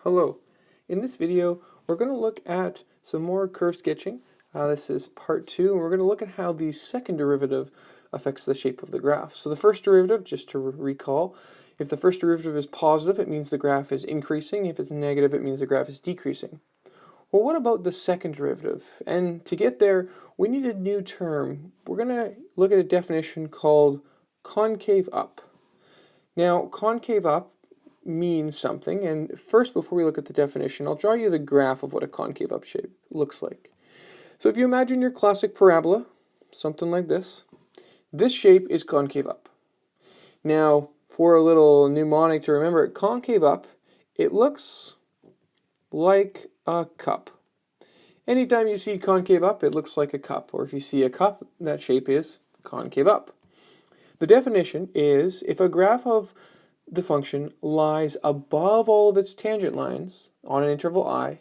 Hello. In this video, we're going to look at some more curve sketching. This is part 2, and we're going to look at how the second derivative affects the shape of the graph. So the first derivative, just to recall, if the first derivative is positive, it means the graph is increasing. If it's negative, it means the graph is decreasing. Well, what about the second derivative? And to get there, we need a new term. We're going to look at a definition called concave up. Now, concave up means something, and first, before we look at the definition, I'll draw you the graph of what a concave up shape looks like. So if you imagine your classic parabola, something like this shape is concave up. Now, for a little mnemonic to remember, concave up, it looks like a cup. Anytime you see concave up, it looks like a cup, or if you see a cup, that shape is concave up. The definition is if a graph of the function lies above all of its tangent lines on an interval I,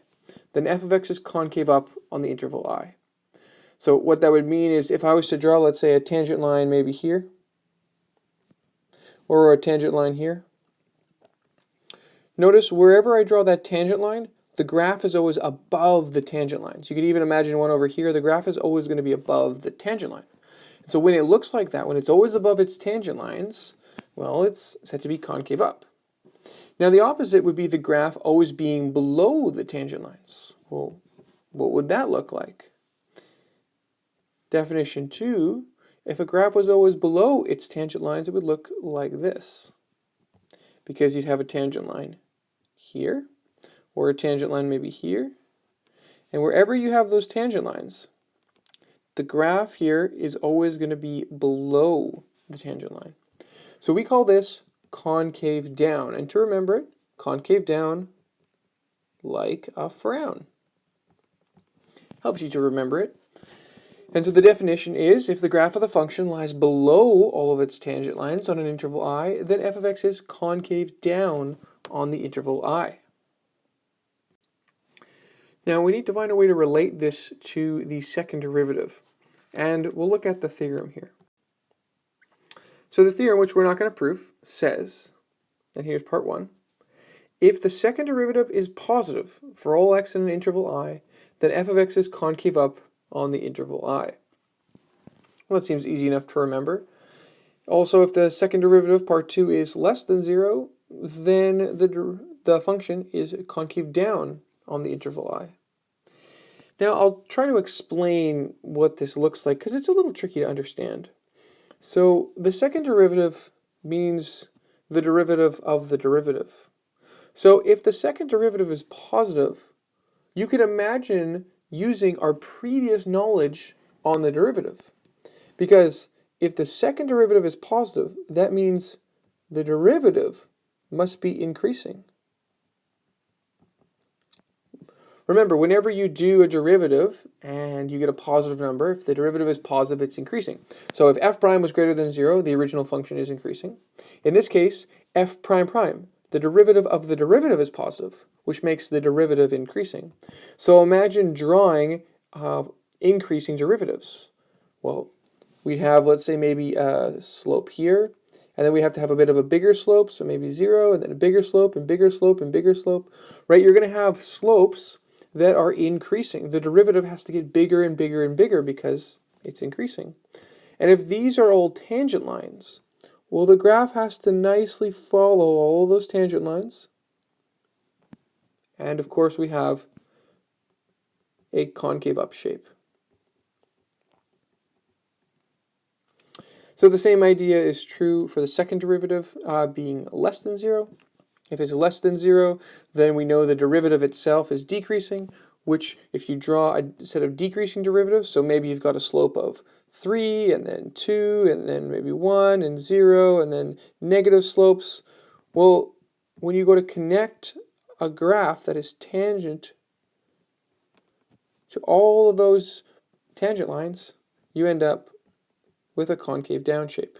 then f of x is concave up on the interval I. So what that would mean is if I was to draw, let's say, a tangent line maybe here, or a tangent line here, notice wherever I draw that tangent line, the graph is always above the tangent lines. You could even imagine one over here, the graph is always going to be above the tangent line. So when it looks like that, when it's always above its tangent lines, well, it's said to be concave up. Now the opposite would be the graph always being below the tangent lines. Well, what would that look like? Definition 2, if a graph was always below its tangent lines, it would look like this. Because you'd have a tangent line here, or a tangent line maybe here. And wherever you have those tangent lines, the graph here is always going to be below the tangent line. So we call this concave down. And to remember it, concave down like a frown. Helps you to remember it. And so the definition is if the graph of the function lies below all of its tangent lines on an interval I, then f of x is concave down on the interval I. Now we need to find a way to relate this to the second derivative. And we'll look at the theorem here. So the theorem, which we're not going to prove, says, and here's part 1, if the second derivative is positive for all x in an interval I, then f of x is concave up on the interval I. Well, that seems easy enough to remember. Also, if the second derivative, part 2, is less than 0, then the function is concave down on the interval I. Now, I'll try to explain what this looks like, because it's a little tricky to understand. So, the second derivative means the derivative of the derivative. So, if the second derivative is positive, you could imagine using our previous knowledge on the derivative. Because if the second derivative is positive, that means the derivative must be increasing. Remember, whenever you do a derivative and you get a positive number, if the derivative is positive, it's increasing. So if f prime was greater than 0, the original function is increasing. In this case, f prime prime, the derivative of the derivative is positive, which makes the derivative increasing. So imagine drawing increasing derivatives. Well, we'd have, let's say, maybe a slope here, and then we have to have a bit of a bigger slope, so maybe 0, and then a bigger slope, and bigger slope, and bigger slope. Right? You're going to have slopes that are increasing. The derivative has to get bigger and bigger and bigger because it's increasing. And if these are all tangent lines, well, the graph has to nicely follow all of those tangent lines. And of course, we have a concave up shape. So the same idea is true for the second derivative being less than 0. If it's less than 0, then we know the derivative itself is decreasing, which if you draw a set of decreasing derivatives, so maybe you've got a slope of 3, and then 2, and then maybe 1, and 0, and then negative slopes. Well, when you go to connect a graph that is tangent to all of those tangent lines, you end up with a concave down shape.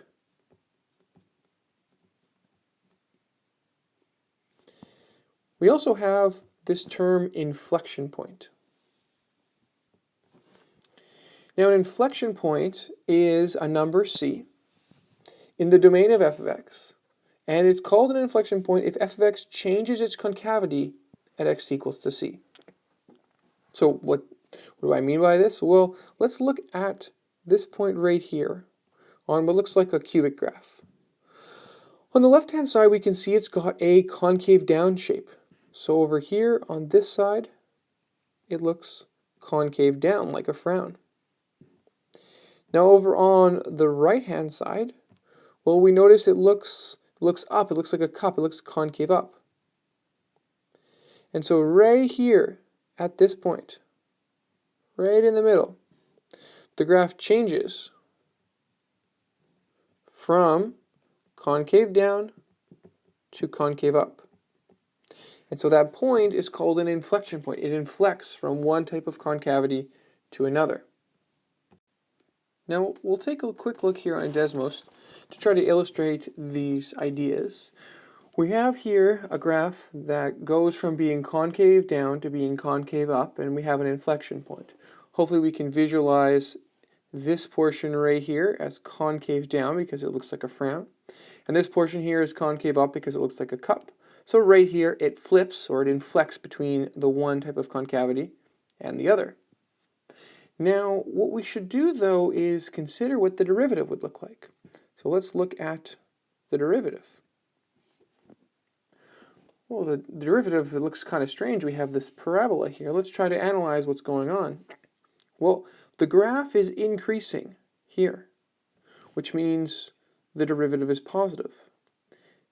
We also have this term inflection point. Now, an inflection point is a number c in the domain of f of x, and it's called an inflection point if f of x changes its concavity at x equals to c. So what do I mean by this? Well, let's look at this point right here on what looks like a cubic graph. On the left-hand side, we can see it's got a concave down shape. So over here on this side, it looks concave down, like a frown. Now over on the right-hand side, well, we notice it looks up. It looks like a cup. It looks concave up. And so right here at this point, right in the middle, the graph changes from concave down to concave up. And so that point is called an inflection point. It inflects from one type of concavity to another. Now we'll take a quick look here on Desmos to try to illustrate these ideas. We have here a graph that goes from being concave down to being concave up, and we have an inflection point. Hopefully we can visualize this portion right here as concave down because it looks like a frown, and this portion here is concave up because it looks like a cup. So right here it flips, or it inflects between the one type of concavity and the other. Now what we should do though is consider what the derivative would look like. So let's look at the derivative. Well, the derivative, it looks kind of strange. We have this parabola here. Let's try to analyze what's going on. Well, the graph is increasing here, which means the derivative is positive.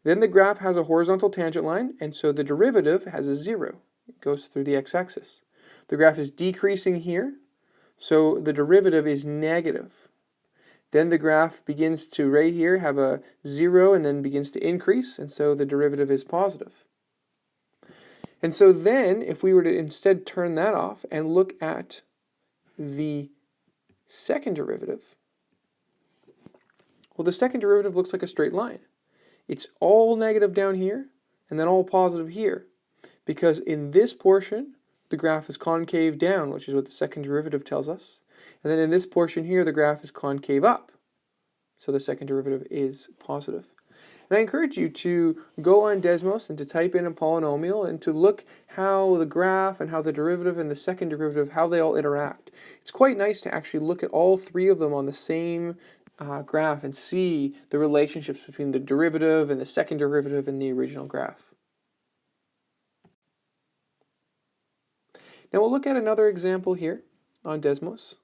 Then the graph has a horizontal tangent line, and so the derivative has a 0. It goes through the x-axis. The graph is decreasing here, so the derivative is negative. Then the graph begins to, right here, have a 0 and then begins to increase, and so the derivative is positive. And so then, if we were to instead turn that off and look at the second derivative, well, the second derivative looks like a straight line. It's all negative down here and then all positive here, because in this portion the graph is concave down, which is what the second derivative tells us, and then in this portion here the graph is concave up, so the second derivative is positive. And I encourage you to go on Desmos and to type in a polynomial and to look how the graph and how the derivative and the second derivative, how they all interact. It's quite nice to actually look at all three of them on the same graph and see the relationships between the derivative and the second derivative in the original graph. Now we'll look at another example here on Desmos.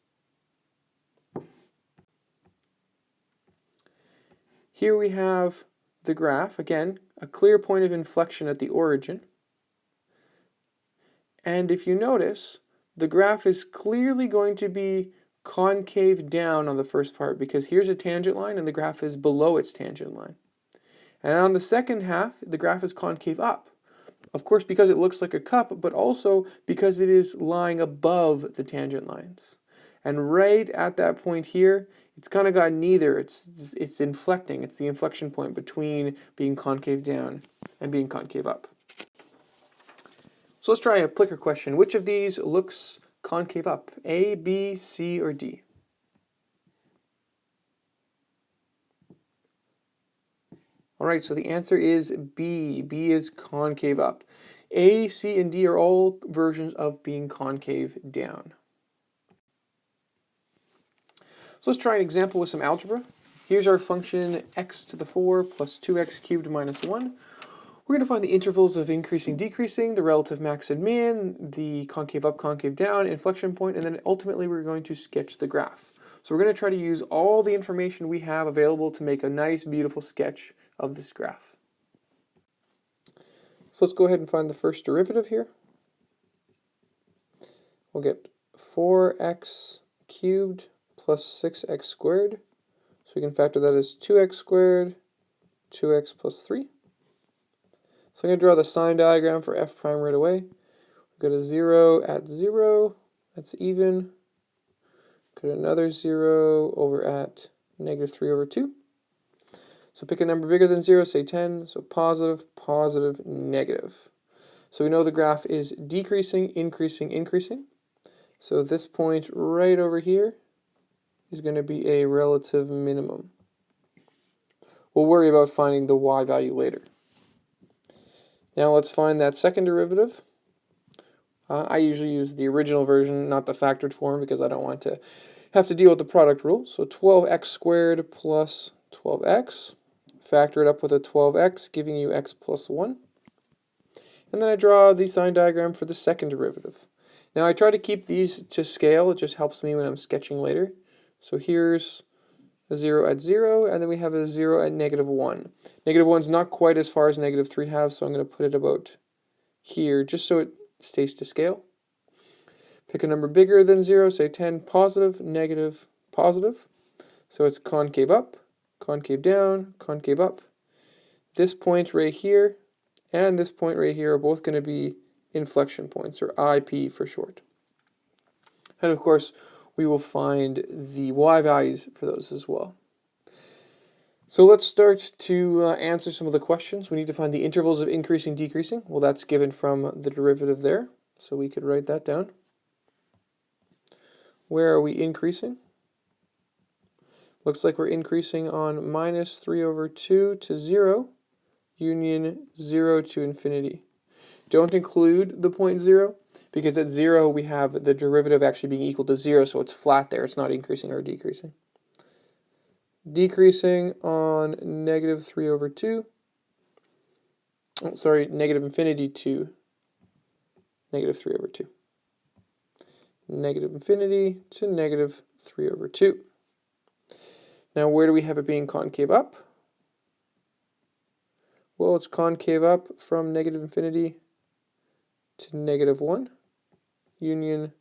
Here we have the graph, again, a clear point of inflection at the origin. And if you notice, the graph is clearly going to be concave down on the first part because here's a tangent line and the graph is below its tangent line. And on the second half, the graph is concave up. Of course, because it looks like a cup, but also because it is lying above the tangent lines. And right at that point here, it's kind of got neither. It's inflecting. It's the inflection point between being concave down and being concave up. So let's try a clicker question. Which of these looks concave up? A, B, C, or D? All right, so the answer is B. B is concave up. A, C, and D are all versions of being concave down. So let's try an example with some algebra. Here's our function x to the 4 plus 2x cubed minus 1. We're going to find the intervals of increasing, decreasing, the relative max and min, the concave up, concave down, inflection point, and then ultimately we're going to sketch the graph. So we're going to try to use all the information we have available to make a nice, beautiful sketch of this graph. So let's go ahead and find the first derivative here. We'll get 4x cubed plus 6x squared. So we can factor that as 2x squared, 2x plus 3. So I'm going to draw the sign diagram for f prime right away. We've got a 0 at 0, that's even. Got another 0 over at negative 3 over 2. So pick a number bigger than 0, say 10, so positive, positive, negative. So we know the graph is decreasing, increasing, increasing. So this point right over here is going to be a relative minimum. We'll worry about finding the y value later. Now let's find that second derivative. I usually use the original version, not the factored form, because I don't want to have to deal with the product rule. So 12x squared plus 12x. Factor it up with a 12x, giving you x plus 1. And then I draw the sign diagram for the second derivative. Now I try to keep these to scale. It just helps me when I'm sketching later. So here's a 0 at 0, and then we have a 0 at negative 1. Negative 1 is not quite as far as negative 3 has, so I'm going to put it about here, just so it stays to scale. Pick a number bigger than 0, say 10, positive, negative, positive. So it's concave up, concave down, concave up. This point right here and this point right here are both going to be inflection points, or IP for short. And of course, we will find the y values for those as well. So let's start to answer some of the questions. We need to find the intervals of increasing, decreasing. Well, that's given from the derivative there, so we could write that down. Where are we increasing? Looks like we're increasing on minus 3 over 2 to 0, union 0 to infinity. Don't include the point 0, because at 0 we have the derivative actually being equal to 0, so it's flat there. It's not increasing or decreasing. Decreasing on negative 3 over 2. Oh, sorry, negative infinity to negative 3 over 2. Negative infinity to negative 3 over 2. Now, where do we have it being concave up? Well, it's concave up from negative infinity to negative 1, union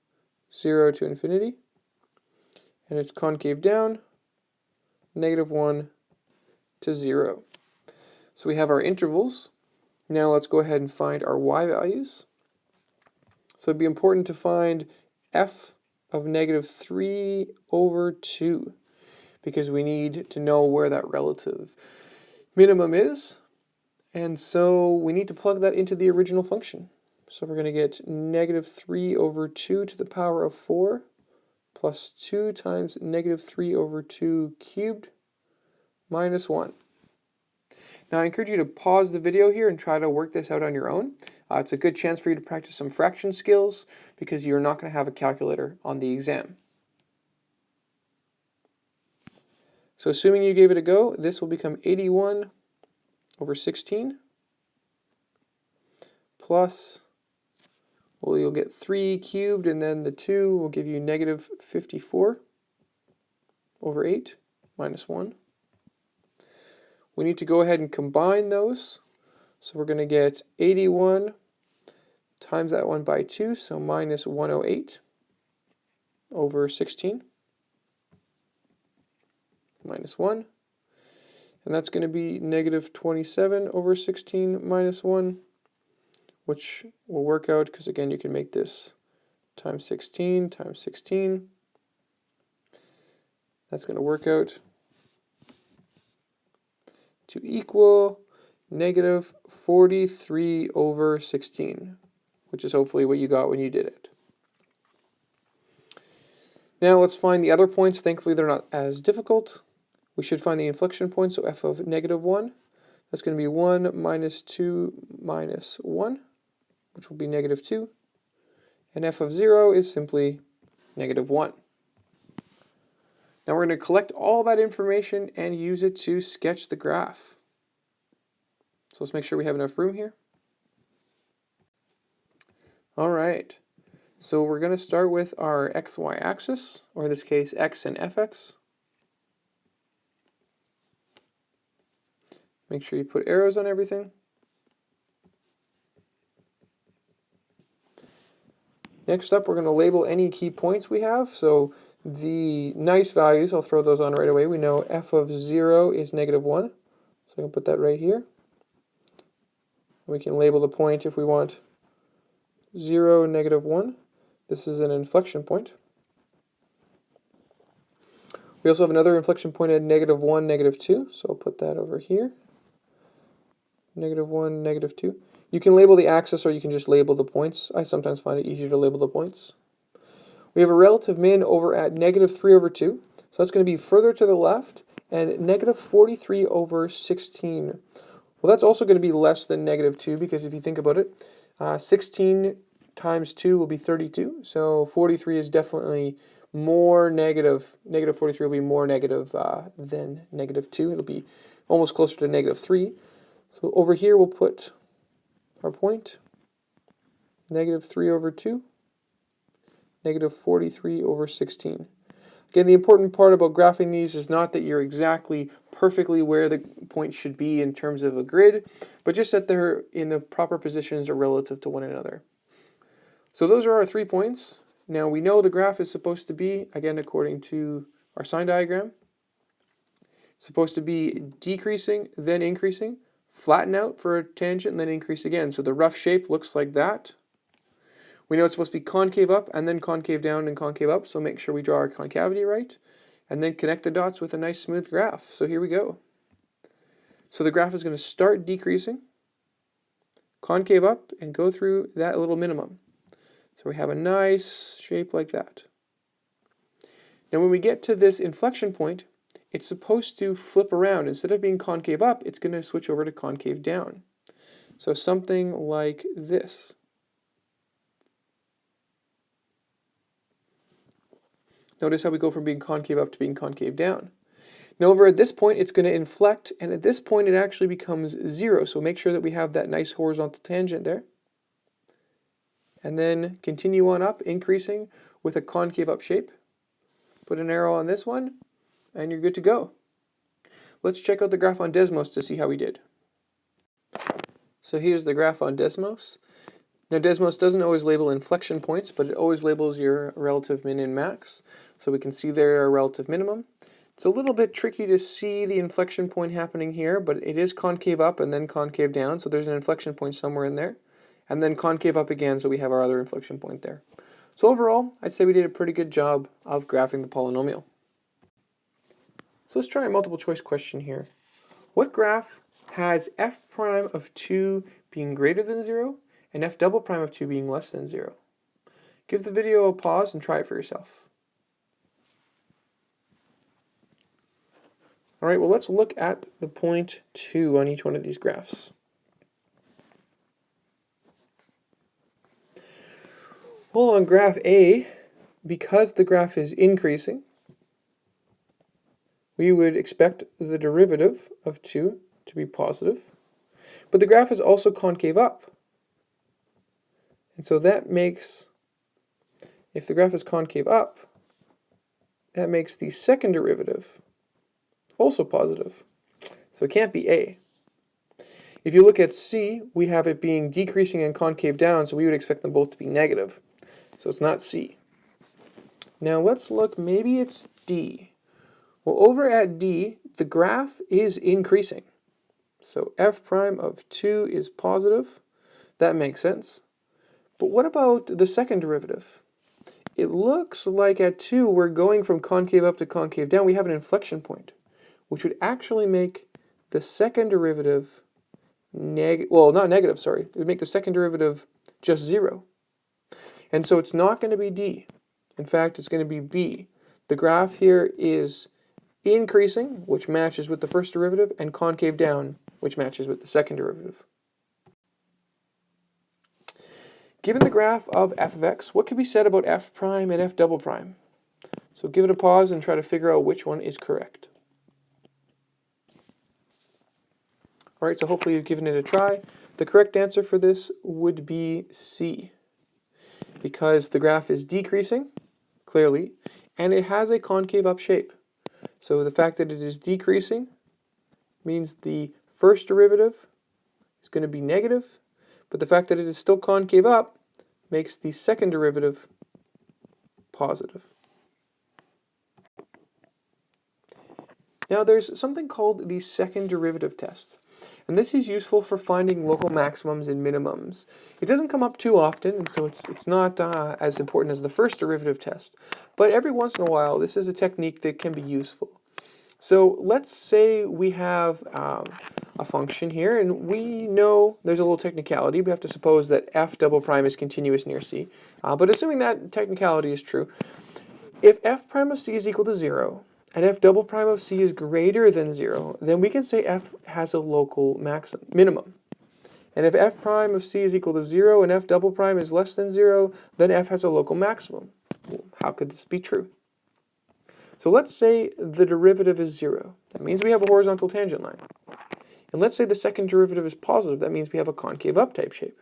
0 to infinity. And it's concave down, negative 1 to 0. So we have our intervals. Now let's go ahead and find our y values. So it'd be important to find f of negative 3 over 2, because we need to know where that relative minimum is. And so we need to plug that into the original function. So we're going to get negative 3 over 2 to the power of 4 plus 2 times negative 3 over 2 cubed minus 1. Now I encourage you to pause the video here and try to work this out on your own. It's a good chance for you to practice some fraction skills, because you're not going to have a calculator on the exam. So assuming you gave it a go, this will become 81 over 16 plus, well, you'll get 3 cubed, and then the 2 will give you negative 54 over 8 minus 1. We need to go ahead and combine those. So we're going to get 81 times that one by 2, so minus 108 over 16 minus 1. And that's going to be negative 27 over 16 minus 1, which will work out, because again, you can make this times 16 times 16. That's going to work out to equal negative 43 over 16, which is hopefully what you got when you did it. Now let's find the other points. Thankfully, they're not as difficult. We should find the inflection point, so f of negative 1. That's going to be 1 minus 2 minus 1, which will be negative 2. And f of 0 is simply negative 1. Now we're going to collect all that information and use it to sketch the graph. So let's make sure we have enough room here. All right, so we're going to start with our xy axis, or in this case, x and fx. Make sure you put arrows on everything. Next up, we're going to label any key points we have. So the nice values, I'll throw those on right away. We know f of 0 is negative 1. So I can put that right here. We can label the point if we want 0, negative 1. This is an inflection point. We also have another inflection point at negative 1, negative 2. So I'll put that over here. Negative 1, negative 2. You can label the axis, or you can just label the points. I sometimes find it easier to label the points. We have a relative min over at negative 3 over 2. So that's going to be further to the left, and negative 43 over 16. Well, that's also going to be less than negative 2, because if you think about it, 16 times 2 will be 32. So 43 is definitely more negative. Negative 43 will be more negative than negative 2. It'll be almost closer to negative 3. So over here we'll put our point. Negative 3 over 2. Negative 43 over 16. Again, the important part about graphing these is not that you're exactly perfectly where the point should be in terms of a grid, but just that they're in the proper positions or relative to one another. So those are our 3 points. Now we know the graph is supposed to be, again according to our sign diagram, supposed to be decreasing, then increasing, flatten out for a tangent, and then increase again. So the rough shape looks like that. We know it's supposed to be concave up and then concave down and concave up, so make sure we draw our concavity right, and then connect the dots with a nice smooth graph. So here we go. So the graph is going to start decreasing, concave up, and go through that little minimum. So we have a nice shape like that. Now when we get to this inflection point, it's supposed to flip around. Instead of being concave up, it's going to switch over to concave down. So something like this. Notice how we go from being concave up to being concave down. Now over at this point, it's going to inflect, and at this point it actually becomes 0. So make sure that we have that nice horizontal tangent there. And then continue on up, increasing with a concave up shape. Put an arrow on this one, and you're good to go. Let's check out the graph on Desmos to see how we did. So here's the graph on Desmos. Now Desmos doesn't always label inflection points, but it always labels your relative min and max. So we can see there our relative minimum. It's a little bit tricky to see the inflection point happening here, but it is concave up and then concave down, so there's an inflection point somewhere in there. And then concave up again, so we have our other inflection point there. So overall, I'd say we did a pretty good job of graphing the polynomial. So let's try a multiple choice question here. What graph has f prime of 2 being greater than 0 and f double prime of 2 being less than 0? Give the video a pause and try it for yourself. Alright, well let's look at the point 2 on each one of these graphs. Well, on graph A, because the graph is increasing, we would expect the derivative of 2 to be positive. But the graph is also concave up. And so that makes, if the graph is concave up, that makes the second derivative also positive. So it can't be A. If you look at C, we have it being decreasing and concave down, so we would expect them both to be negative. So it's not C. Now let's look, maybe it's D. Well, over at D, the graph is increasing. So f prime of 2 is positive. That makes sense. But what about the second derivative? It looks like at 2 we're going from concave up to concave down. We have an inflection point, which would actually make the second derivative not negative, sorry. It would make the second derivative just 0. And so it's not going to be D. In fact, it's going to be B. The graph here is increasing, which matches with the first derivative, and concave down, which matches with the second derivative. Given the graph of f of x, what can be said about f prime and f double prime? So give it a pause and try to figure out which one is correct. Alright, so hopefully you've given it a try. The correct answer for this would be C, because the graph is decreasing, clearly, and it has a concave up shape. So the fact that it is decreasing means the first derivative is going to be negative, but the fact that it is still concave up makes the second derivative positive. Now there's something called the second derivative test. And this is useful for finding local maximums and minimums. It doesn't come up too often, and so it's not as important as the first derivative test. But every once in a while, this is a technique that can be useful. So let's say we have a function here, and we know there's a little technicality. We have to suppose that f double prime is continuous near C. But assuming that technicality is true, if f prime of C is equal to 0, and f double prime of C is greater than 0, then we can say f has a local minimum. And if f prime of c is equal to 0 and f double prime is less than 0, then f has a local maximum. Well, how could this be true? So let's say the derivative is 0. That means we have a horizontal tangent line. And let's say the second derivative is positive. That means we have a concave up type shape.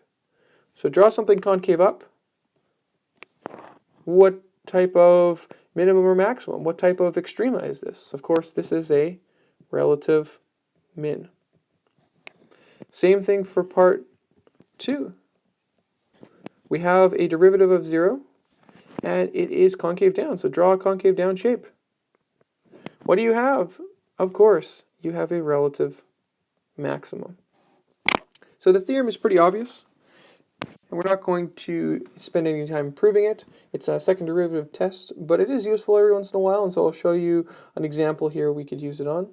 So draw something concave up. What type of minimum or maximum? What type of extrema is this? Of course, this is a relative min. Same thing for part 2. We have a derivative of 0, and it is concave down. So draw a concave down shape. What do you have? Of course, you have a relative maximum. So the theorem is pretty obvious, and we're not going to spend any time proving it. It's a second derivative test, but it is useful every once in a while, and so I'll show you an example here we could use it on.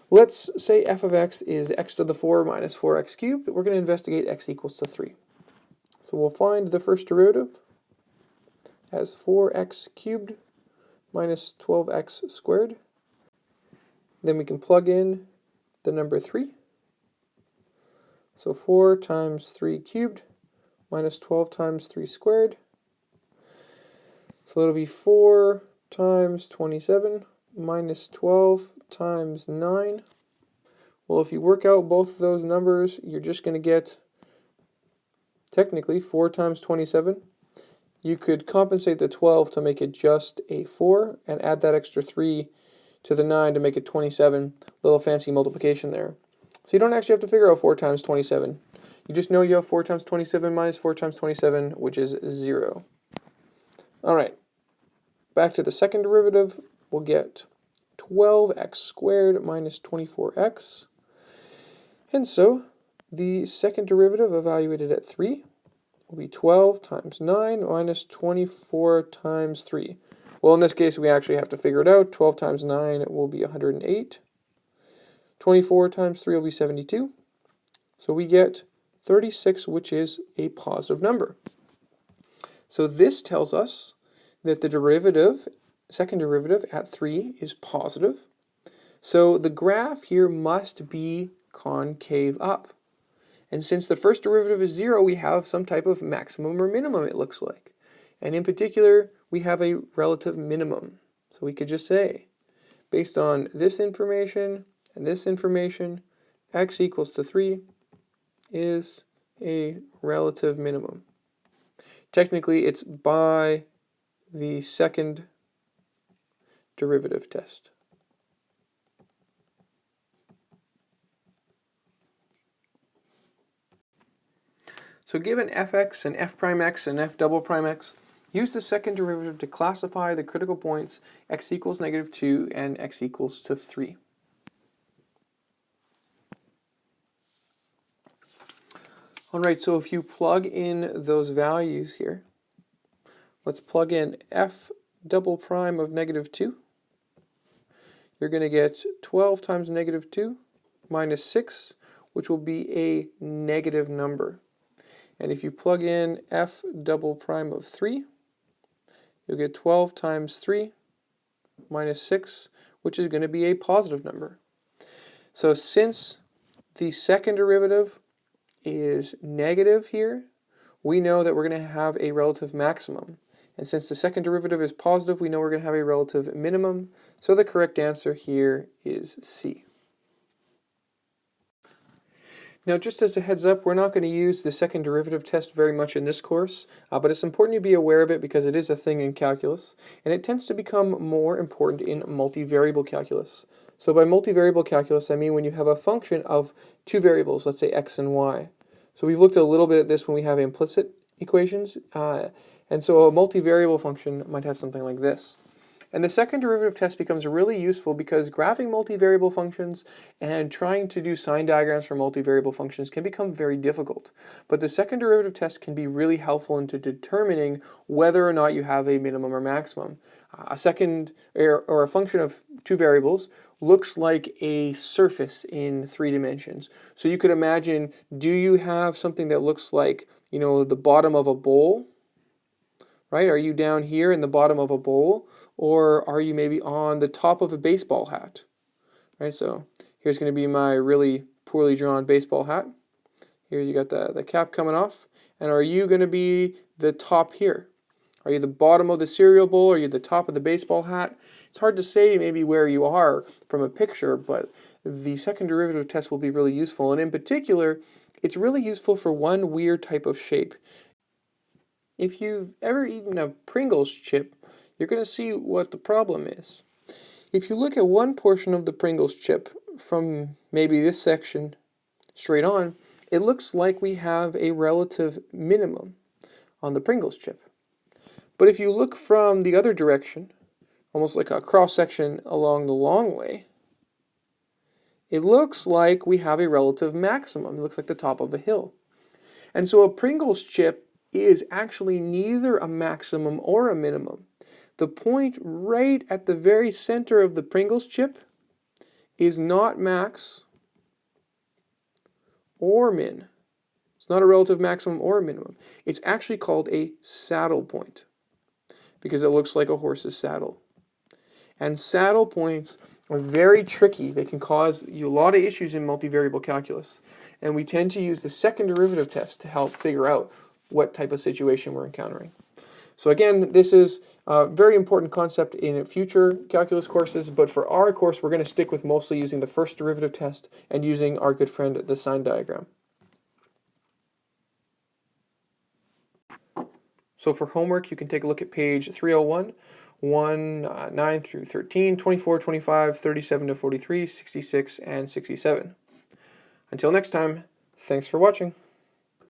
Let's say f of x is x to the 4 minus 4x cubed. We're going to investigate x equals to 3. So we'll find the first derivative as 4x cubed minus 12x squared. Then we can plug in the number 3. So 4 times 3 cubed minus 12 times 3 squared. So that'll be 4 times 27 minus 12 times 9. Well, if you work out both of those numbers, you're just going to get, technically, 4 times 27. You could compensate the 12 to make it just a 4, and add that extra 3 to the 9 to make it 27. Little fancy multiplication there. So you don't actually have to figure out 4 times 27. You just know you have 4 times 27 minus 4 times 27, which is 0. Alright, back to the second derivative. We'll get 12x squared minus 24x. And so the second derivative evaluated at 3 will be 12 times 9 minus 24 times 3. Well, in this case, we actually have to figure it out. 12 times 9 will be 108. 24 times 3 will be 72. So we get 36, which is a positive number. So this tells us that the derivative, second derivative at 3 is positive. So the graph here must be concave up. And since the first derivative is 0, we have some type of maximum or minimum, it looks like. And in particular, we have a relative minimum. So we could just say, based on this information and this information, x equals to 3 is a relative minimum. Technically, it's by the second derivative test. So given fx and f prime x and f double prime x, use the second derivative to classify the critical points x equals negative 2 and x equals to 3. Alright, so if you plug in those values here, let's plug in f double prime of negative 2. You're going to get 12 times negative 2 minus 6, which will be a negative number. And if you plug in f double prime of 3, you'll get 12 times 3 minus 6, which is going to be a positive number. So since the second derivative is negative here, we know that we're going to have a relative maximum. And since the second derivative is positive, we know we're going to have a relative minimum. So the correct answer here is C. Now, just as a heads up, we're not going to use the second derivative test very much in this course, but it's important you be aware of it because it is a thing in calculus, and it tends to become more important in multivariable calculus. So by multivariable calculus, I mean when you have a function of two variables, let's say x and y. So we've looked a little bit at this when we have implicit equations, and so a multivariable function might have something like this. And the second derivative test becomes really useful because graphing multivariable functions and trying to do sign diagrams for multivariable functions can become very difficult. But the second derivative test can be really helpful into determining whether or not you have a minimum or maximum. A second or a function of two variables looks like a surface in 3 dimensions. So you could imagine, do you have something that looks like, the bottom of a bowl? Right? Are you down here in the bottom of a bowl? Or are you maybe on the top of a baseball hat? Right, so here's going to be my really poorly drawn baseball hat. Here you got the cap coming off. And are you going to be the top here? Are you the bottom of the cereal bowl? Are you the top of the baseball hat? It's hard to say maybe where you are from a picture, but the second derivative test will be really useful. And in particular, it's really useful for one weird type of shape. If you've ever eaten a Pringles chip, you're going to see what the problem is. If you look at one portion of the Pringles chip from maybe this section straight on, it looks like we have a relative minimum on the Pringles chip. But if you look from the other direction, almost like a cross-section along the long way, it looks like we have a relative maximum. It looks like the top of a hill. And so a Pringles chip is actually neither a maximum or a minimum. The point right at the very center of the Pringles chip is not max or min. It's not a relative maximum or a minimum. It's actually called a saddle point because it looks like a horse's saddle. And saddle points are very tricky. They can cause you a lot of issues in multivariable calculus. And we tend to use the second derivative test to help figure out what type of situation we're encountering. So again, this is a very important concept in future calculus courses, but for our course, we're going to stick with mostly using the first derivative test and using our good friend, the sign diagram. So for homework, you can take a look at page 301, 9 through 13, 24, 25, 37 to 43, 66, and 67. Until next time, thanks for watching.